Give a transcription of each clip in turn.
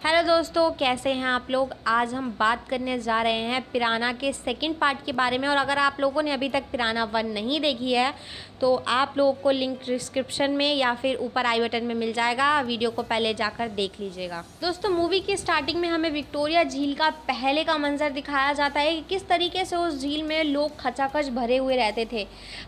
Hello दोस्तों, कैसे हैं आप लोग। आज हम बात करने जा रहे हैं पिराना के सेकंड पार्ट के बारे में। और अगर आप लोगों ने अभी तक पिराना 1 नहीं देखी है तो आप लोगों को लिंक डिस्क्रिप्शन में या फिर ऊपर आई बटन में मिल जाएगा। वीडियो को पहले जाकर देख लीजिएगा। दोस्तों, मूवी की स्टार्टिंग में हमें विक्टोरिया झील का पहले का मंजर दिखाया जाता है कि किस तरीके से उस झील में लोग खचाखच भरे हुए रहते थे।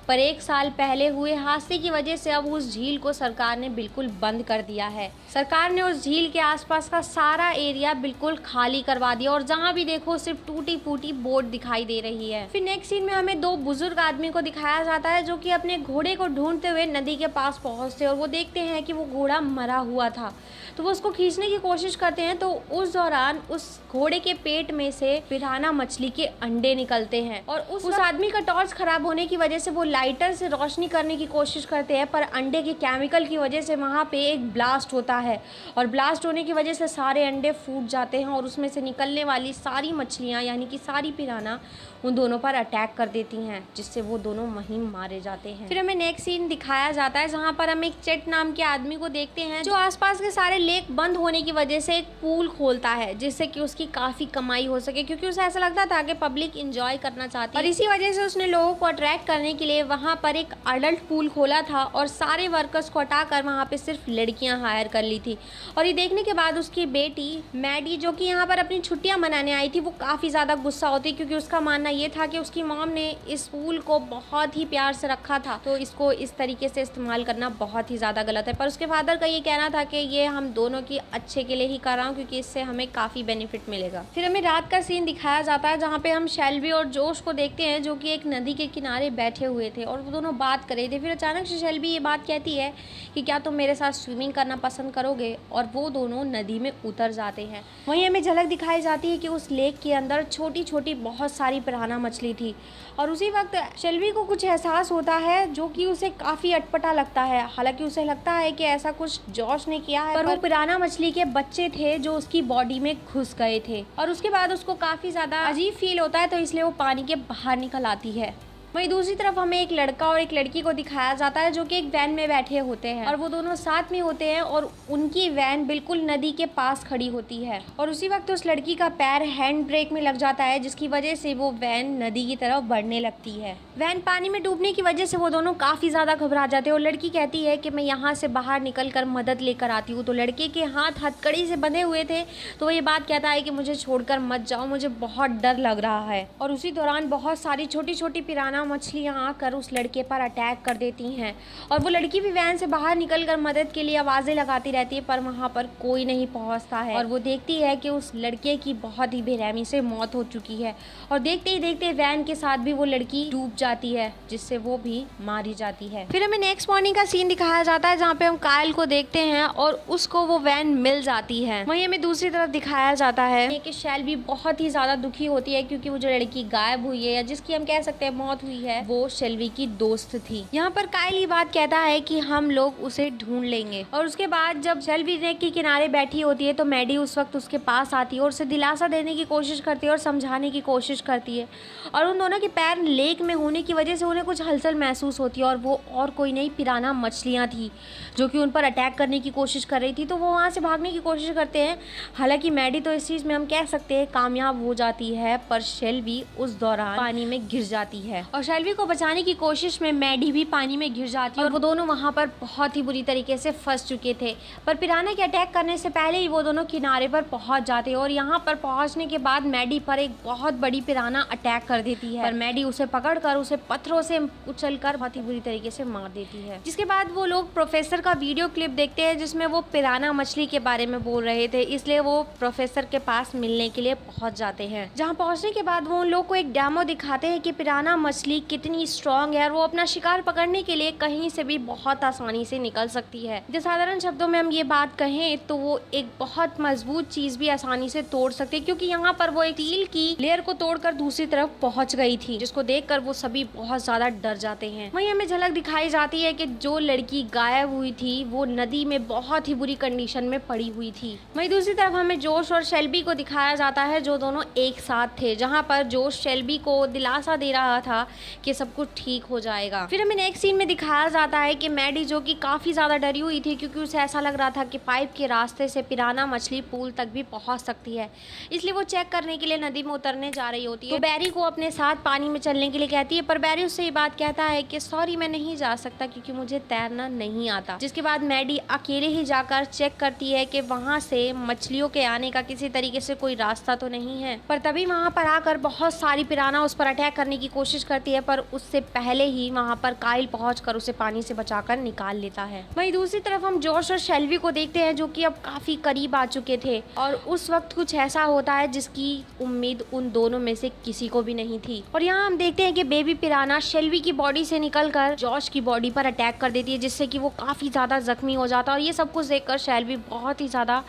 पर 1 साल पहले हुए हादसे की वजह से अब उस झील को सरकार ने बिल्कुल बंद कर दिया है। सरकार ने उस झील के आसपास का सारा एरिया बिल्कुल खाली करवा दिया और जहाँ भी देखो सिर्फ टूटी फूटी बोट दिखाई दे रही है। फिर नेक्स्ट सीन में हमें 2 बुजुर्ग आदमी को दिखाया जाता है जो कि अपने घोड़े को ढूंढते हुए नदी के पास पहुंचते हैं और वो देखते हैं कि वो घोड़ा मरा हुआ था, तो वो उसको खींचने की कोशिश करते हैं। तो उस दौरान उस घोड़े के पेट में से पिराना मछली के अंडे निकलते हैं और उस आदमी का टॉर्च खराब होने की वजह से वो लाइटर से रोशनी करने की कोशिश करते हैं, पर अंडे के केमिकल की वजह से वहाँ पे एक ब्लास्ट होता है और ब्लास्ट होने की वजह से सारे अंडे फूट जाते हैं और उसमें से निकलने वाली सारी मछलियाँ यानी कि सारी पिराना उन दोनों पर अटैक कर देती हैं, जिससे वो दोनों वहीं मारे जाते हैं। फिर हमें नेक्स्ट सीन दिखाया जाता है जहाँ पर हम एक चेट नाम के आदमी को देखते हैं जो आसपास के सारे लेक बंद होने की वजह से एक पूल खोलता है जिससे कि उसकी काफ़ी कमाई हो सके, क्योंकि उसे ऐसा लगता था कि पब्लिक इंजॉय करना चाहती है और इसी वजह से उसने लोगों को अट्रैक्ट करने के लिए वहाँ पर एक अडल्ट पूल खोला था और सारे वर्कर्स को हटाकर वहाँ पे सिर्फ लड़कियाँ हायर कर ली थी। और ये देखने के बाद उसकी बेटी मैडी जो कि यहाँ पर अपनी छुट्टियाँ मनाने आई थी, वो काफ़ी ज़्यादा गुस्सा होती क्योंकि उसका मानना ये था कि उसकी मॉम ने इस पूल को बहुत ही प्यार से रखा था, तो इसको इस तरीके से इस्तेमाल करना बहुत ही ज़्यादा गलत है। पर उसके फादर का ये कहना था कि ये हम दोनों की अच्छे के लिए ही कर रहा हूँ क्योंकि इससे हमें काफ़ी बेनिफिट मिलेगा। फिर हमें रात का सीन दिखाया जाता है जहाँ पे हम शेल्बी और जोश को देखते हैं जो कि एक नदी के किनारे बैठे हुए थे और वो दोनों बात कर रहे थे। फिर अचानक से शेल्बी ये बात कहती है कि क्या तुम मेरे साथ स्विमिंग करना पसंद करोगे, और वो दोनों नदी में उतर जाते हैं। वहीं हमें झलक दिखाई जाती है कि उस लेक के अंदर छोटी छोटी बहुत सारी पिराना मछली थी और उसी वक्त शेल्बी को कुछ एहसास होता है जो कि उसे काफ़ी अटपटा लगता है। हालांकि उसे लगता है कि ऐसा कुछ जॉश ने किया है, पर वो पिराना मछली के बच्चे थे जो उसकी बॉडी में घुस गए थे और उसके बाद उसको काफ़ी ज़्यादा अजीब फील होता है, तो इसलिए वो पानी के बाहर निकल आती है। वहीं दूसरी तरफ हमें एक लड़का और एक लड़की को दिखाया जाता है जो कि एक वैन में बैठे होते हैं और वो दोनों साथ में होते हैं और उनकी वैन बिल्कुल नदी के पास खड़ी होती है और उसी वक्त उस लड़की का पैर हैंड ब्रेक में लग जाता है जिसकी वजह से वो वैन नदी की तरफ बढ़ने लगती है। वैन पानी में डूबने की वजह से वो दोनों काफ़ी ज़्यादा घबरा जाते हैं और लड़की कहती है कि मैं यहाँ से बाहर निकल कर मदद लेकर आती हूँ। तो लड़के के हाथ हथकड़ी से बंधे हुए थे, तो वो ये बात कहता है कि मुझे छोड़कर मत जाओ, मुझे बहुत डर लग रहा है। और उसी दौरान बहुत सारी छोटी छोटी पिराना मछलियाँ आकर उस लड़के पर अटैक कर देती हैं और वो लड़की भी वैन से बाहर निकलकर मदद के लिए आवाज़ें लगाती रहती है, पर वहाँ पर कोई नहीं पहुँचता है और वो देखती है कि उस लड़के की बहुत ही बेरहमी से मौत हो चुकी है और देखते ही देखते वैन के साथ भी वो लड़की डूब जाती है जिससे वो भी मारी जाती है। फिर हमें नेक्स्ट मॉर्निंग का सीन दिखाया जाता है जहाँ पे हम कायल को देखते हैं और उसको वो वैन मिल जाती है। वहीं हमें दूसरी तरफ दिखाया जाता है कि शेल्बी बहुत ही ज्यादा दुखी होती है क्योंकि वो जो लड़की गायब हुई है या जिसकी हम कह सकते हैं मौत हुई है, वो शेल्बी की दोस्त थी। यहाँ पर कायल ये बात कहता है कि हम लोग उसे ढूंढ लेंगे और उसके बाद जब शेल्बी लेक के किनारे बैठी होती है तो मैडी उस वक्त उसके पास आती है और उसे दिलासा देने की कोशिश करती है और समझाने की कोशिश करती है और उन दोनों के पैर लेक में होने की वजह से उन्हें कुछ हलचल महसूस होती है और वो और कोई नहीं पिराना मछलियाँ थी जो कि उन पर अटैक करने की कोशिश कर रही थी। तो वो वहाँ से भागने की कोशिश करते हैं। हालांकि मैडी तो इस चीज़ में हम कह सकते हैं कामयाब हो जाती है, पर शेल्बी उस दौरान पानी में गिर जाती है और शेल्बी को बचाने की कोशिश में मैडी भी पानी में गिर जाती है और वो दोनों वहाँ पर बहुत ही बुरी तरीके से फंस चुके थे। पर पिराना के अटैक करने से पहले ही वो दोनों किनारे पर पहुँच जाते हैं और यहाँ पर पहुँचने के बाद मैडी पर एक बहुत बड़ी पिराना अटैक कर देती है, पर मैडी उसे पकड़ कर उसे पत्थरों से उछलकर बहुत ही बुरी तरीके से मार देती है। जिसके बाद वो लोग प्रोफेसर का वीडियो क्लिप देखते हैं जिसमें वो पिराना मछली के बारे में बोल रहे थे, इसलिए वो प्रोफेसर के पास मिलने के लिए पहुंच जाते हैं। जहां पहुंचने के बाद वो उन लोग को एक डेमो दिखाते हैं कि पिराना मछली कितनी स्ट्रांग है और वो अपना शिकार पकड़ने के लिए कहीं से भी बहुत आसानी से निकल सकती है। जो साधारण शब्दों में हम ये बात कहें तो वो एक बहुत मजबूत चीज भी आसानी से तोड़ सकती है, क्योंकि यहाँ पर वो एक स्टील की लेयर को तोड़कर दूसरी तरफ पहुंच गई थी, जिसको देखकर वो सभी बहुत ज्यादा डर जाते हैं। वहीं हमें झलक दिखाई जाती है कि जो लड़की गायब हुई थी वो नदी में बहुत ही बुरी कंडीशन में पड़ी हुई थी। वहीं दूसरी तरफ हमें जोश और शेल्बी को दिखाया जाता है जो दोनों एक साथ थे, जहां पर जोश शेल्बी को दिलासा दे रहा था कि सब कुछ ठीक हो जाएगा। फिर हमें नेक्स्ट सीन में दिखाया जाता है कि मैडी जो कि काफ़ी ज़्यादा डरी हुई थी, क्योंकि उसे ऐसा लग रहा था कि पाइप के रास्ते से पिराना मछली पूल तक भी पहुंच सकती है, इसलिए वो चेक करने के लिए नदी में उतरने जा रही होती है। तो बैरी को अपने साथ पानी में चलने के लिए कहती है, पर बैरी उससे ये बात कहता है कि सॉरी मैं नहीं जा सकता क्योंकि मुझे तैरना नहीं आता। जिसके बाद मैडी अकेले ही जाकर चेक करती है कि वहाँ से मछलियों के आने का किसी तरीके से कोई रास्ता तो नहीं है। पर तभी वहाँ पर आकर बहुत सारी पिराना उस पर अटैक करने की कोशिश करती है, पर उससे पहले ही वहाँ पर काइल पहुंचकर उसे पानी से बचाकर निकाल लेता है। वहीं दूसरी तरफ हम जॉश और शेल्वी को देखते हैं जो कि अब काफी करीब आ चुके थे, और उस वक्त कुछ ऐसा होता है जिसकी उम्मीद उन दोनों में से किसी को भी नहीं थी। और यहाँ हम देखते हैं कि बेबी पिराना शेल्वी की बॉडी से निकलकर जॉश की बॉडी पर अटैक कर देती है, जिससे कि वो काफी ज्यादा जख्मी हो जाता है। और ये सब कुछ देखकर शेल्वी बहुत ही ज्यादा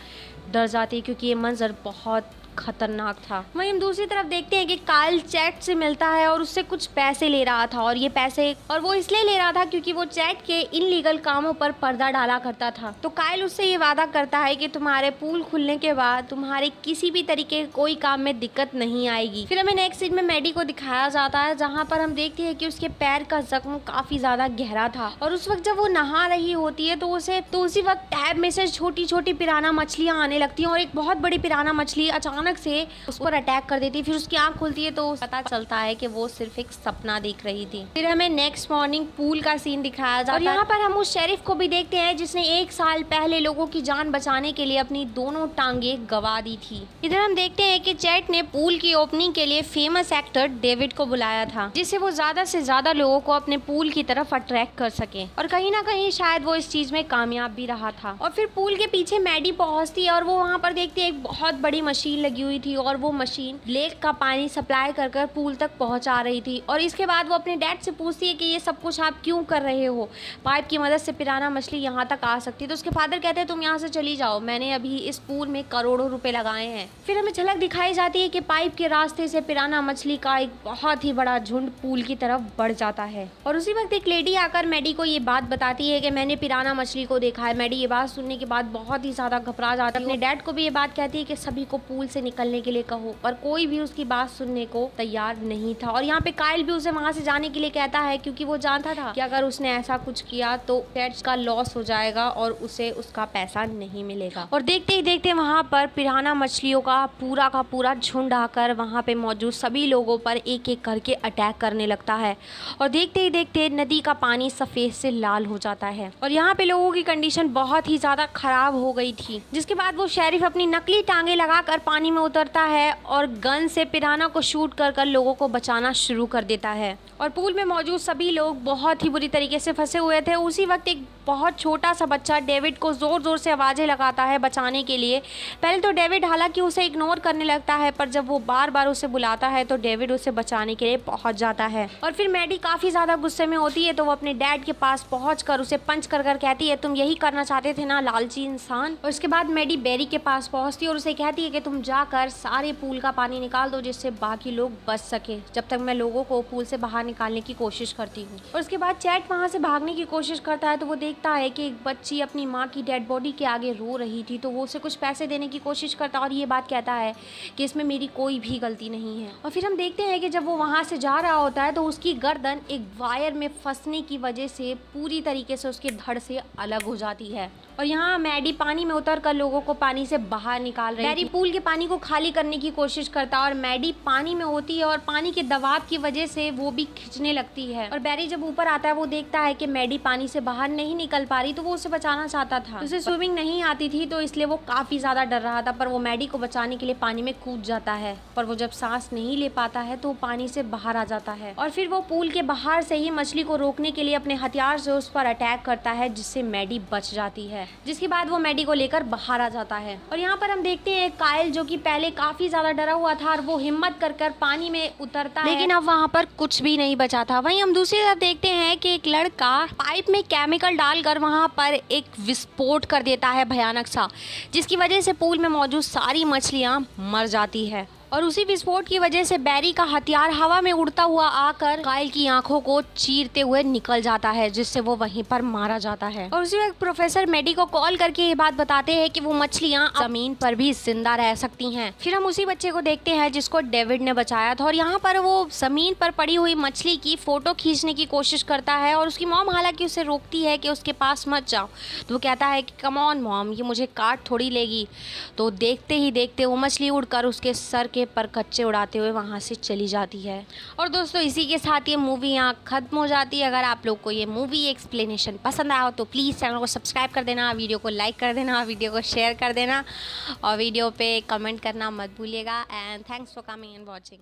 डर जाती है क्योंकि ये मंजर बहुत खतरनाक था। वहीं हम दूसरी तरफ देखते हैं कि काइल चैट से मिलता है और उससे कुछ पैसे ले रहा था, और ये पैसे और वो इसलिए ले रहा था क्योंकि वो चैट के इनलीगल कामों पर पर्दा डाला करता था। तो काइल उससे ये वादा करता है कि तुम्हारे पूल खुलने के बाद तुम्हारे किसी भी तरीके कोई काम में दिक्कत नहीं आएगी। फिर हमें नेक्स्ट सीन में मैडी को दिखाया जाता है, जहाँ पर हम देखते हैं कि उसके पैर का जख्म काफी ज्यादा गहरा था, और उस वक्त जब वो नहा रही होती है तो उसी वक्त टैब में से छोटी छोटी पिराना मछलियां आने लगती हैं, और एक बहुत बड़ी पिराना मछली अचानक से उस पर अटैक कर देती है। फिर उसकी आंख खुलती है तो पता चलता है कि वो सिर्फ एक सपना देख रही थी। फिर हमें नेक्स्ट मॉर्निंग पूल का सीन दिखाया जाता है, और यहाँ पर हम उस शेरिफ को भी देखते हैं जिसने 1 साल पहले लोगों की जान बचाने के लिए अपनी दोनों टांगे गवा दी थी। इधर हम देखते हैं कि चैट ने पूल की ओपनिंग के लिए फेमस एक्टर डेविड को बुलाया था, जिससे वो ज्यादा से ज्यादा लोगों को अपने पूल की तरफ अट्रैक्ट कर सके, और कहीं ना कहीं शायद वो इस चीज में कामयाब भी रहा था। और फिर पूल के पीछे मैडी पहुंचती है, और वो वहाँ पर देखती है एक बहुत बड़ी मशीन लगी हुई थी, और वो मशीन लेक का पानी सप्लाई कर कर पूल तक पहुंचा रही थी। और इसके बाद वो अपने डैड से पूछती है कि ये सब कुछ आप क्यों कर रहे हो, पाइप की मदद से पिराना मछली यहाँ तक आ सकती है। तो उसके फादर कहते हैं तुम यहाँ से चली जाओ, मैंने अभी इस पूल में करोड़ों रुपए लगाए हैं। फिर हमें झलक दिखाई जाती है कि पाइप के रास्ते से पिराना मछली का एक बहुत ही बड़ा झुंड पूल की तरफ बढ़ जाता है, और उसी वक्त एक लेडी आकर मैडी को ये बात बताती है कि मैंने पिराना मछली को देखा है। मैडी ये बात सुनने के बाद बहुत ही ज्यादा घबरा जाती है। अपने डैड को भी ये बात कहती है कि सभी को पूल से निकलने के लिए कहो, पर कोई भी उसकी बात सुनने को तैयार नहीं था। और यहाँ पे काइल भी उसे वहां से जाने के लिए कहता है, क्योंकि वो जानता था कि अगर उसने ऐसा कुछ किया तो चैट का लॉस हो जाएगा और उसे उसका पैसा नहीं मिलेगा। और देखते ही देखते वहाँ पर पिराना मछलियों का पूरा झुंड आकर वहाँ पे मौजूद सभी लोगों पर एक एक करके अटैक करने लगता है, और देखते ही देखते नदी का पानी सफेद से लाल हो जाता है, और यहाँ पे लोगों की कंडीशन बहुत ही ज्यादा खराब हो गई थी। जिसके बाद वो शेरिफ अपनी नकली टांगे लगाकर पानी में उतरता है और गन से पिराना को शूट कर लोगों को बचाना शुरू कर देता है। और पूल में मौजूद सभी लोग बहुत ही बुरी तरीके से फंसे हुए थे। उसी वक्त एक बहुत छोटा सा बच्चा डेविड को जोर जोर से आवाजें लगाता है बचाने के लिए। पहले तो डेविड हालांकि उसे इग्नोर करने लगता है, पर जब वो बार बार उसे बुलाता है तो डेविड उसे बचाने के लिए पहुंच जाता है। और फिर मैडी काफी ज्यादा गुस्से में होती है, तो वो अपने डैड के पास पहुंचकर उसे पंच कर कहती है तुम यही करना चाहते थे ना लालची इंसान। और उसके बाद मैडी बेरी के पास पहुंचती है और उसे कहती है कि तुम जाकर सारे पूल का पानी निकाल दो जिससे बाकी लोग बच सके, जब तक मैं लोगों को पूल से बाहर निकालने की कोशिश करती हूँ। और उसके बाद चैट वहाँ से भागने की कोशिश करता है, तो वो देखता है कि एक बच्ची अपनी माँ की डेड बॉडी के आगे रो रही थी, तो वो उसे कुछ पैसे देने की कोशिश करता है और ये बात कहता है कि इसमें मेरी कोई भी गलती नहीं है। और फिर हम देखते हैं कि जब वो वहाँ से जा रहा होता है तो उसकी गर्दन एक वायर में फंसने की वजह से पूरी तरीके से उसके धड़ से अलग हो जाती है। और यहाँ मैडी पानी में उतर कर लोगों को पानी से बाहर निकाल रही है। बैरी पूल के पानी को खाली करने की कोशिश करता है और मैडी पानी में होती है और पानी के दबाव की वजह से वो भी खिंचने लगती है। और बैरी जब ऊपर आता है वो देखता है कि मैडी पानी से बाहर नहीं निकल पा रही, तो वो उसे बचाना चाहता था। उसे स्विमिंग नहीं आती थी तो इसलिए वो काफी ज्यादा डर रहा था, पर वो मैडी को बचाने के लिए पानी में कूद जाता है। पर वो जब सांस नहीं ले पाता है तो वो पानी से बाहर आ जाता है और फिर वो पूल के बाहर से ही मछली को रोकने के लिए अपने हथियार से उस पर अटैक करता है, जिससे मैडी बच जाती है। जिसके बाद वो मैडी को लेकर बाहर आ जाता है। और यहाँ पर हम देखते हैं काइल जो कि पहले काफी ज्यादा डरा हुआ था और वो हिम्मत कर पानी में उतरता है, लेकिन अब वहाँ पर कुछ भी नहीं बचा था। वहीं हम दूसरी तरफ देखते हैं कि एक लड़का पाइप में केमिकल डालकर वहाँ पर एक विस्फोट कर देता है भयानक सा, जिसकी वजह से पूल में मौजूद सारी मछलियाँ मर जाती है। और उसी विस्फोट की वजह से बैरी का हथियार हवा में उड़ता हुआ आकर काइल की आंखों को चीरते हुए निकल जाता है, जिससे वो वहीं पर मारा जाता है। और उसी वक्त प्रोफेसर मेडी को कॉल करके ये बात बताते हैं कि वो मछलियां जमीन पर भी जिंदा रह सकती हैं। फिर हम उसी बच्चे को देखते हैं जिसको डेविड ने बचाया था, और यहाँ पर वो जमीन पर पड़ी हुई मछली की फोटो खींचने की कोशिश करता है, और उसकी मॉम हालांकि उसे रोकती है कि उसके पास मत जाओ। तो वो कहता है कि कम ऑन मॉम, ये मुझे काट थोड़ी लेगी। तो देखते ही देखते वो मछली उड़कर उसके सर के पर कच्चे उड़ाते हुए वहाँ से चली जाती है। और दोस्तों इसी के साथ ये मूवी यहाँ ख़त्म हो जाती है। अगर आप लोग को ये मूवी एक्सप्लेनेशन पसंद आया हो तो प्लीज़ चैनल को सब्सक्राइब कर देना, वीडियो को लाइक कर देना, वीडियो को शेयर कर देना, और वीडियो पे कमेंट करना मत भूलिएगा। And thanks for coming and watching.